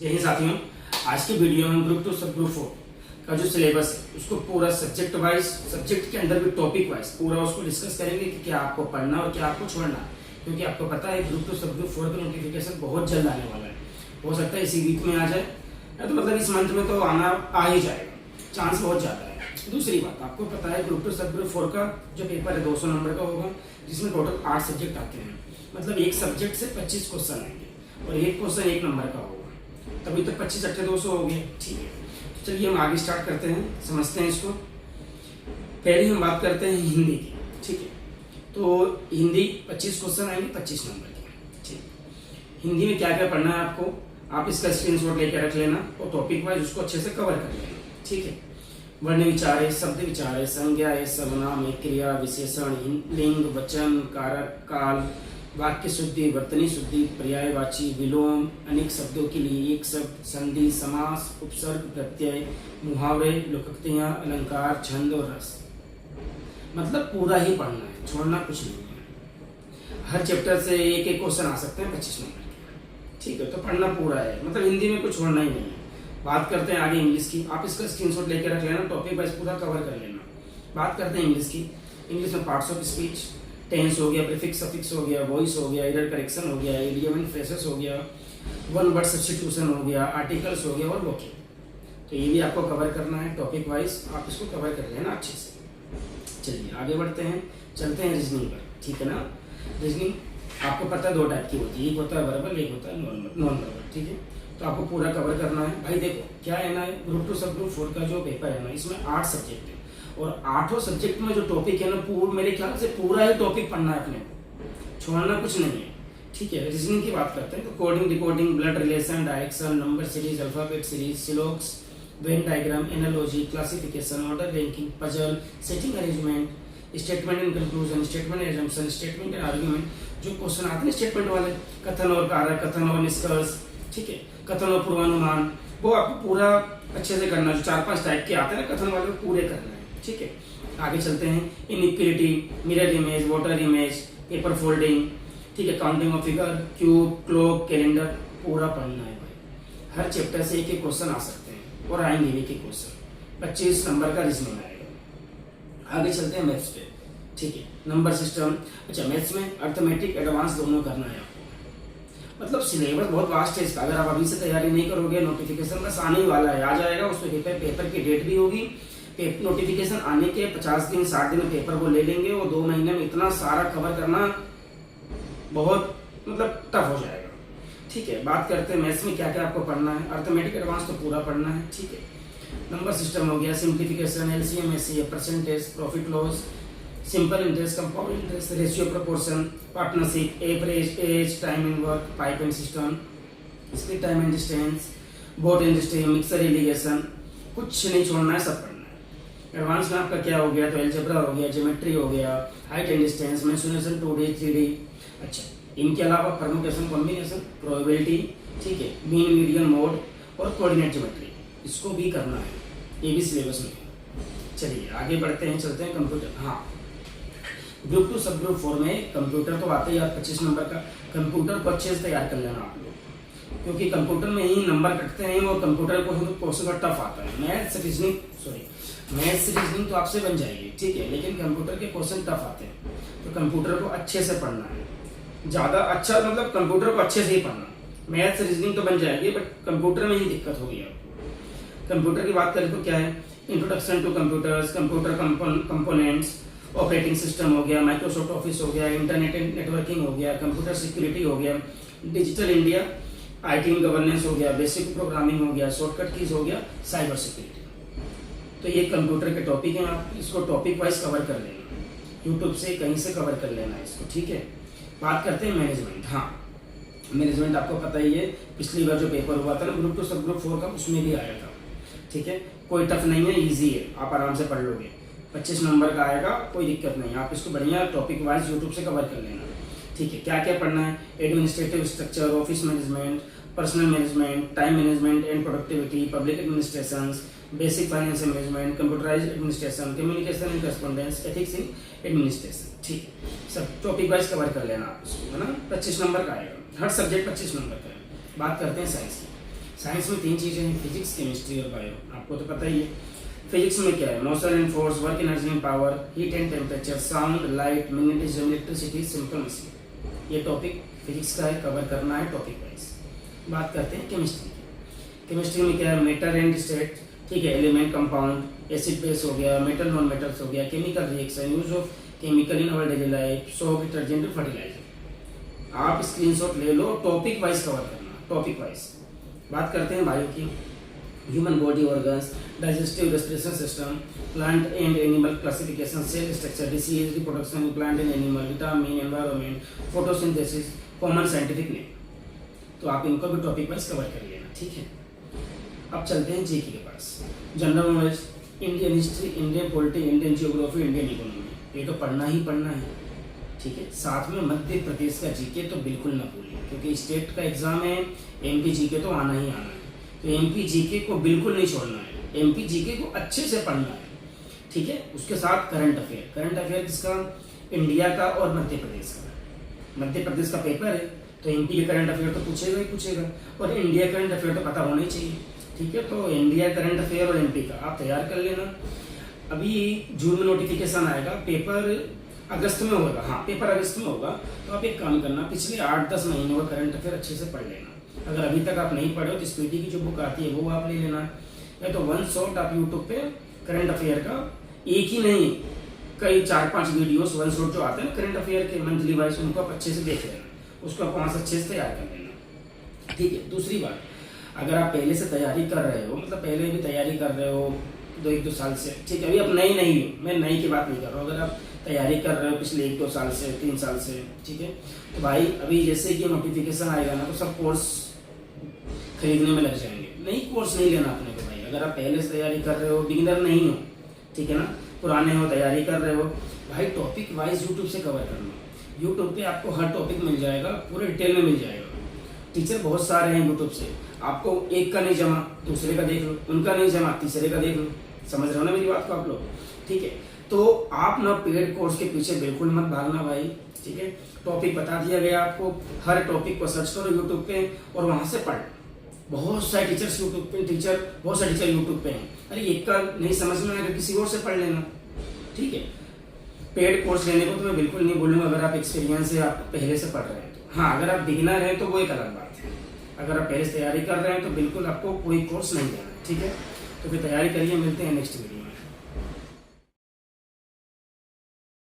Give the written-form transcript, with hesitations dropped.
जय हिंद साथियों, आज की वीडियो में ग्रुप 2 सब ग्रुप 4 का जो सिलेबस है उसको पूरा सब्जेक्ट वाइज, सब्जेक्ट के अंदर भी टॉपिक वाइज पूरा उसको डिस्कस करेंगे कि क्या आपको पढ़ना और क्या आपको छोड़ना है। क्योंकि आपको पता है ग्रुप 2 सब ग्रुप 4 का नोटिफिकेशन बहुत जल्द आने वाला है। हो सकता है इसी वीक में आ जाए या तो मतलब इस मंथ में तो आना आ ही जाएगा, चांस बहुत ज्यादा है। दूसरी बात, आपको पता है ग्रुप 2 सब ग्रुप 4 का जो पेपर है 200 नंबर का होगा, जिसमें टोटल 8 सब्जेक्ट आते हैं। मतलब एक सब्जेक्ट से 25 क्वेश्चन आएंगे और एक क्वेश्चन 1 नंबर का होगा। तभी तो 25 अट्ठे 200 हो गए। ठीक है, तो चलिए हम आगे स्टार्ट करते हैं, समझते हैं इसको। पहले हम बात करते हैं हिंदी की। ठीक है, तो हिंदी 25 क्वेश्चन आएंगे 25 नंबर के। ठीक, हिंदी में क्या क्या पढ़ना है आपको, आप इसका स्क्रीनशॉट लेकर रख लेना और टॉपिक वाइज उसको अच्छे से कवर कर लेना। ठीक है, वर्ण विचार है, शब्द विचार है, संज्ञा है, सर्वनाम है, क्रिया विशेषण, लिंग, वचन, कारक, काल, वाक्य शुद्धि, वर्तनी शुद्धि, पर्यायवाची, विलोम, अनेक शब्दों के लिए एक शब्द, संधि, समास, उपसर्ग, प्रत्यय, मुहावरे, लोकोक्तियां, अलंकार, छंद और रस। मतलब पूरा ही पढ़ना है, छोड़ना कुछ नहीं है। हर चैप्टर से एक एक क्वेश्चन आ सकते हैं 25 नंबर के। ठीक है, तो पढ़ना पूरा है, मतलब हिंदी में कुछ छोड़ना ही नहीं है। बात करते हैं आगे इंग्लिश की। आप इसका स्क्रीनशॉट लेकर रख लेना, टॉपिक वाइज पूरा कवर कर लेना। बात करते हैं इंग्लिश की। इंग्लिश में पार्ट्स ऑफ स्पीच, टेंस हो गया, प्रीफिक्स सफिक्स हो गया, वॉइस हो गया, एरर करेक्शन हो गया, इडियम एंड फ्रेजेस हो गया, वन वर्ड सब्स्टिट्यूशन हो गया, आर्टिकल्स हो गया और वोकैब। तो ये भी आपको कवर करना है टॉपिक वाइज, आप इसको कवर कर लेना अच्छे से। चलिए आगे बढ़ते हैं, चलते हैं रीजनिंग पर। ठीक है ना, रीजनिंग आपको पता है 2 टाइप की होती है, एक होता है वर्बल, एक होता है नॉन वर्बल। ठीक है, तो आपको पूरा कवर करना है। भाई देखो क्या है ना, ग्रुप 2 सब ग्रुप 4 का जो पेपर है ना, इसमें 8 सब्जेक्ट है और 8 सब्जेक्ट में जो टॉपिक है ना, मेरे ख्याल से पूरा ही टॉपिक पढ़ना है अपने को, छोड़ना कुछ नहीं है। ठीक है, रीजनिंग की बात करते हैं तो coding, decoding, blood relation, direction, number series, alphabet series, सिलोक्स, Venn diagram, analogy, classification, order ranking, puzzle, setting arrangement, statement and conclusion, statement and assumption, statement and argument, जो क्वेश्चन आते हैं स्टेटमेंट वाले, कथन और कारक, कथन और निष्कर्ष, ठीक है, कथन और पूर्वानुमान, वो आपको पूरा अच्छे से करना। जो 4-5 टाइप के आते हैं ना कथन वाले, पूरे करना है। ठीक है, आगे चलते हैं। Inequality, mirror image, water image, paper folding, ठीक है, counting of figure, cube, clock, calendar, पूरा पढ़ना है भाई। हर चैप्टर से एक एक क्वेश्चन आ सकते हैं और आएंगे एक एक क्वेश्चन। 25 नंबर का रीजनिंग आएगा। आगे चलते हैं मैथ्स पे। ठीक है, नंबर सिस्टम। अच्छा, मैथ्स में अर्थमेटिक एडवांस दोनों करना है आपको। मतलब सिलेबस बहुत वास्ट है इसका। अगर आप अभी से तैयारी नहीं करोगे, नोटिफिकेशन बस आने ही वाला है, आ जाएगा, उसमें पेपर की डेट भी होगी। नोटिफिकेशन आने के 50 दिन 60 दिन में पेपर को ले लेंगे और 2 महीने में इतना सारा कवर करना बहुत मतलब टफ हो जाएगा। ठीक है, बात करते हैं मैथ्स में क्या क्या आपको पढ़ना है। अर्थमेटिक एडवांस तो पूरा पढ़ना है। ठीक है, नंबर सिस्टम हो गया, simplification, LCM, HCF, percentage, profit loss, simple interest, compound interest, ratio proportion, partnership, average, age, time and work, pipe and cistern, speed time and distance, boat and stream, mixture alligation, कुछ नहीं छोड़ना है, सब पढ़ना है। Advance में आपका क्या हो गया, तो एल्जेब्रा हो गया, ज्योमेट्री हो गया, height and distance, mensuration, 2D 3D। अच्छा, इनके अलावा परम्यूटेशन, कॉम्बिनेशन, प्रोबेबिलिटी, ठीक है, मीन, मीडियन, मोड और कोऑर्डिनेट ज्योमेट्री, इसको भी करना है, ये भी सिलेबस में है। चलिए आगे बढ़ते हैं, चलते हैं कंप्यूटर। हाँ, ग्रुप 2 सब ग्रुप 4 में कंप्यूटर तो आते ही यार 25 नंबर का। कंप्यूटर को अच्छे से तैयार कर लेना आप लोग, क्योंकि कंप्यूटर में ही नंबर कटते हैं और कंप्यूटर को क्वेश्चन टफ आता है। मैथ्स रीजनिंग तो आपसे बन जाएगी, ठीक है, लेकिन कंप्यूटर के क्वेश्चन टफ आते हैं, तो कंप्यूटर को अच्छे से पढ़ना है। ज्यादा अच्छा मतलब कंप्यूटर को अच्छे से ही पढ़ना। मैथ्स रीजनिंग तो बन जाएगी, बट कंप्यूटर में ही दिक्कत होगी आपको। कंप्यूटर की बात करें तो क्या है, introduction to computers, computer components, operating system हो गया, माइक्रोसॉफ्ट ऑफिस हो गया, इंटरनेट एंड नेटवर्किंग हो गया, कंप्यूटर सिक्योरिटी हो गया, डिजिटल इंडिया, आईटी गवर्नेंस हो गया, बेसिक प्रोग्रामिंग हो गया, शॉर्टकट कीज हो गया, साइबर सिक्योरिटी। तो ये कंप्यूटर के टॉपिक हैं, आप इसको टॉपिक वाइज कवर कर लेना, यूट्यूब से कहीं से कवर कर लेना इसको। ठीक है, बात करते हैं मैनेजमेंट। हाँ, मैनेजमेंट आपको पता ही है, पिछली बार जो पेपर हुआ था ना ग्रुप 2 सब ग्रुप 4 का, उसमें भी आया था। ठीक है, कोई टफ नहीं है, ईजी है, आप आराम से पढ़ लोगे। 25 नंबर का आएगा, कोई दिक्कत नहीं, आप इसको बढ़िया टॉपिक वाइज यूट्यूब से कवर कर लेना। ठीक है, क्या क्या पढ़ना है, administrative structure, office management, personal management, time management and productivity, public administration, basic financial management, computerised administration, communication and correspondence, ethics in administration. ठीक है, सब टॉपिक वाइज कवर कर लेना आप इसको, है ना। 25 नंबर का आएगा, हर सब्जेक्ट 25 नंबर का है। बात करते हैं साइंस की। साइंस में 3 चीज़ें हैं, फिजिक्स, केमिस्ट्री और बायो। आपको तो पता ही है। फिजिक्स में क्या है? Motion and force, work, energy and power, heat and temperature, sound, light, magnetism, electricity, simple machine. ये टॉपिक फिजिक्स का है, कवर करना है टॉपिक वाइज। बात करते हैं केमिस्ट्री की। केमिस्ट्री में क्या है? मैटर एंड स्टेट, ठीक है, एलिमेंट, कंपाउंड, एसिड बेस हो गया, मेटल नॉन मेटल्स हो गया, chemical reaction, use of chemical in our daily life, soap, detergent, fertilizer. आप स्क्रीनशॉट ले लो, टॉपिक वाइज कवर करना, टॉपिक वाइज। बात करते हैं बायो की। Human body organs, digestive respiration system, plant and animal classification, cell structure, disease, reproduction, plant and animal, vitamin, environment, photosynthesis, common scientific name. तो आप इनको भी टॉपिक वाइज कवर कर लेना, ठीक है। अब चलते हैं जीके के पास। General knowledge, Indian history, Indian polity, Indian geography, Indian economy, ये तो पढ़ना ही पढ़ना है, ठीक है। साथ में मध्य प्रदेश का जीके तो बिल्कुल ना भूलिए, क्योंकि स्टेट का एग्जाम है, एमपी जीके तो आना ही आना है। तो एमपी जीके को बिल्कुल नहीं छोड़ना है, एमपी जीके को अच्छे से पढ़ना है, ठीक है। उसके साथ करंट अफेयर। करंट अफेयर किसका? इंडिया का और मध्य प्रदेश का। मध्य प्रदेश का पेपर है तो एमपी के करंट अफेयर तो पूछेगा ही पूछेगा, और इंडिया करंट अफेयर तो पता होना ही चाहिए, ठीक है। तो इंडिया करंट अफेयर और एमपी का आप तैयार कर लेना। अभी जून में नोटिफिकेशन आएगा, पेपर अगस्त में होगा। हाँ, पेपर अगस्त में होगा। तो आप एक काम करना, पिछले 8-10 महीनों का करंट अफेयर अच्छे से पढ़ लेना। अगर अभी तक आप नहीं पढ़े हो तो स्पीडी की जो बुक आती है वो आप ले लेना, या तो वन शॉट आप यूट्यूब पे करंट अफेयर का, एक ही नहीं कई 4-5 वीडियोस वन शॉट जो आते हैं ना करंट अफेयर के मंथली वाइज, उनको आप अच्छे से देख लेना, उसको आप वहाँ से अच्छे से तैयार कर लेना, ठीक है। दूसरी बात, अगर आप पहले से तैयारी कर रहे हो, मतलब पहले भी तैयारी कर रहे हो 1-2 साल से, ठीक है, अभी आप नई नहीं हो, मैं नई की बात नहीं कर रहा हूँ, अगर आप तैयारी कर रहे हो पिछले 1-2 साल से, 3 साल से, ठीक है, तो भाई अभी जैसे कि नोटिफिकेशन आएगा ना तो सब कोर्स खरीदने में लग जाएंगे। नई कोर्स नहीं लेना अपने को भाई। अगर आप पहले से तैयारी कर रहे हो, बिगिनर नहीं हो, ठीक है ना, पुराने हो, तैयारी कर रहे हो, भाई टॉपिक वाइज यूट्यूब से कवर करना। यूट्यूब पे आपको हर टॉपिक मिल जाएगा, पूरे डिटेल में मिल जाएगा। टीचर बहुत सारे हैं यूट्यूब से, आपको एक का नहीं जमा दूसरे का देख लो, उनका नहीं जमा तीसरे का देख लो। समझ रहे हो ना मेरी बात को आप लोग, ठीक है। तो आप ना पेड कोर्स के पीछे बिल्कुल मत भागना भाई, ठीक है। टॉपिक बता दिया गया आपको, हर टॉपिक को सर्च करो यूट्यूब पे और वहां से पढ़। बहुत सारे टीचर्स यूट्यूब पे, बहुत सारे टीचर यूट्यूब पे हैं। अरे एक का नहीं समझ में आएगा, किसी और से पढ़ लेना, ठीक है। पेड कोर्स लेने को तो मैं बिल्कुल नहीं बोलूंगा अगर आप एक्सपीरियंस है, आप पहले से पढ़ रहे हैं तो। हाँ, अगर आप बिगिनर हैं तो वो एक अलग बात है। अगर आप पहले से तैयारी कर रहे हैं तो बिल्कुल आपको कोई कोर्स नहीं लेना है, ठीक है। तो फिर तैयारी करिए, मिलते हैं नेक्स्ट वीडियो।